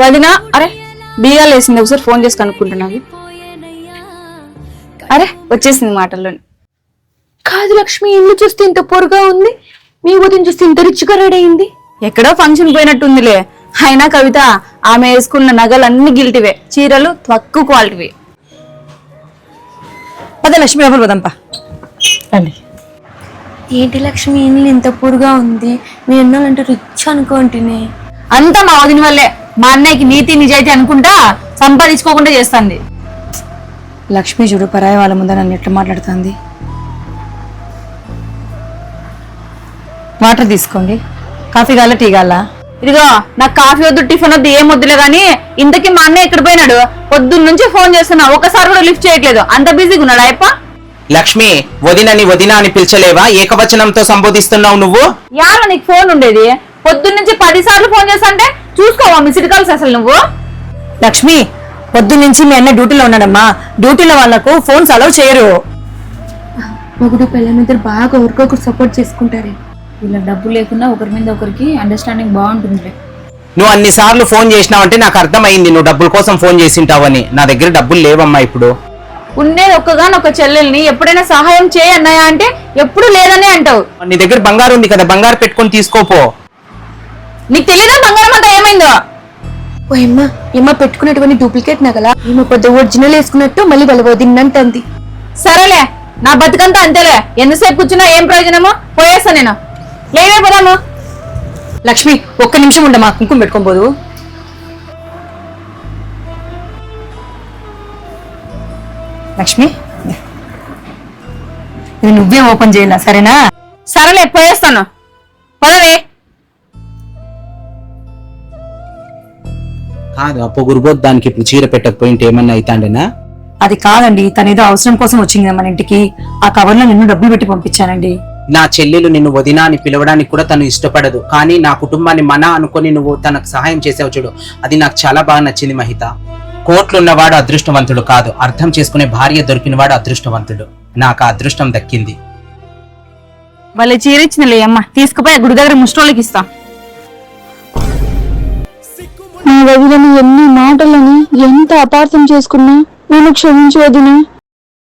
వదినా అరే బీగాలు వేసింది, ఒకసారి ఫోన్ చేసి కనుక్కుంటున్నాను. అరే వచ్చేసింది మాటల్లోని. కాదు లక్ష్మి, ఇల్లు చూస్తే ఇంత పొరుగా ఉంది, మీ వదిన చూస్తే ఇంత రిచ్గా రెడీ అయింది. ఎక్కడో ఫంక్షన్ పోయినట్టుందిలే. అయినా కవిత ఆమె వేసుకున్న నగలు అన్ని గిల్టివే, చీరలు తక్కువ క్వాలిటీవే. పద లక్ష్మి ఎవరు పదంపా రండి. ఏంటి లక్ష్మి ఇల్లు ఇంత పొరుగా ఉంది, మీ అన్నాలంటే రిచ్ అనుకుంటున్నాయి. అంతా మా వదిన వల్లే. మా అన్నయ్యకి నీతి నిజాయితీ అనుకుంటా సంపాదించుకోకుండా చేస్తుంది. లక్ష్మి చూడు, పరాయి వాళ్ళ ముందర నన్ను ఎట్లా మాట్లాడుతుంది. వాటర్ తీసుకోండి. కాఫీ కావాలా టీ కావాలా? ఇదిగో నాకు కాఫీ వద్దు, టిఫిన్ వద్దు, ఏం వద్దులే గానీ ఇంతకీ మా అన్నయ్య ఎక్కడ పోయినాడు? పొద్దున్న నుంచి ఫోన్ చేస్తున్నా, ఒకసారి కూడా లిఫ్ట్ చేయట్లేదు. అంత బిజీగా ఉన్నాడు అయ్యప్ప. లక్ష్మి, వదినని వదిన అని పిలిచలేవా? ఏకవచనంతో సంబోధిస్తున్నావు నువ్వు. యాల నీకు ఫోన్ ఉండేది? పొద్దున్న నుంచి 10 సార్లు ఫోన్ చేస్తాంటే చూసుకోవా మిస్డ్ కాల్స్ అసలు నువ్వు? లక్ష్మి, పొద్దున్న నుంచి మీ అన్న డ్యూటీలో ఉన్నాడమ్మా. డ్యూటీలో వాళ్ళకు ఫోన్స్ అలౌ చేయరు. ఒకటి పిల్లలిద్దరు బాగా ఒకరికొకరు సపోర్ట్ చేసుకుంటారు. వీళ్ళ డబ్బు లేకున్నా ఒకరి మీద ఒకరికి అండర్స్టాండింగ్ బాగుంటుంది. నువ్వు అన్ని సార్లు ఫోన్ చేసినావంటే నాకు అర్థమైంది నువ్వు డబ్బుల కోసం ఫోన్ చేసింటావని. నా దగ్గర డబ్బులు లేవమ్మా ఇప్పుడు. ఉండేది ఒక్కగానొక్క చెల్లెల్ని ఎప్పుడైనా సహాయం చేయన్నాయా అంటే ఎప్పుడు లేదనే అంటావు. నీ దగ్గర బంగారు ఉంది కదా, బంగారు పెట్టుకొని తీసుకోపో. నీకు తెలియదా బంగారం అంతా ఏమైందో? ఓ ఏమ్మ పెట్టుకున్నటువంటి డూప్లికేట్ నగలా ఈమె పెద్ద ఒరిజినల్ వేసుకున్నట్టు మళ్ళీ వాళ్ళ వదినంటుంది. సరేలే, నా బతుకంతా అంతేలే. ఎంతసేపు కూర్చున్నా ఏం ప్రయోజనమో? పోయేస్తా నేను. లేవే పోదాము. లక్ష్మి ఒక్క నిమిషం ఉండమా, కుంకుమ పెట్టుకోబోదు. లక్ష్మి, ఇది నువ్వే ఓపెన్ చేయాల, సరేనా? సరేలే పోయేస్తాను, పదవే. కాదు అప్పు గురుబోత్ దానికి ఇప్పుడు చీర పెట్టకపోయింటే ఏమన్నా అవుతాండేనా? అది కాదండి, తనేదో అవసరం కోసం వచ్చింది మన ఇంటికి. ఆ కవర్లో నిన్ను డబ్బులు పెట్టి పంపించానండి. నా చెల్లెలు నిన్ను వదిన అని పిలవడానికి కూడా తను ఇష్టపడదు, కానీ నా కుటుంబాన్ని మన అనుకొని నువ్వు తనకు సహాయం చేసావు చూడు, అది నాకు చాలా బాగా నచ్చింది మహిత. కోట్లున్నవాడు అదృష్టవంతుడు కాదు, అర్థం చేసుకునే భార్య దొరికినవాడు అదృష్టవంతుడు. నాకు ఆ అదృష్టం దక్కింది. వాళ్ళ చీర ఇచ్చినలే అమ్మ, తీసుకుపోయి గుడి దగ్గర ముష్టోళ్ళకి ఇస్తా. నా వదిలని ఎన్ని మాటలని ఎంత అపార్థం చేసుకున్నా నన్ను క్షమించు వదిన.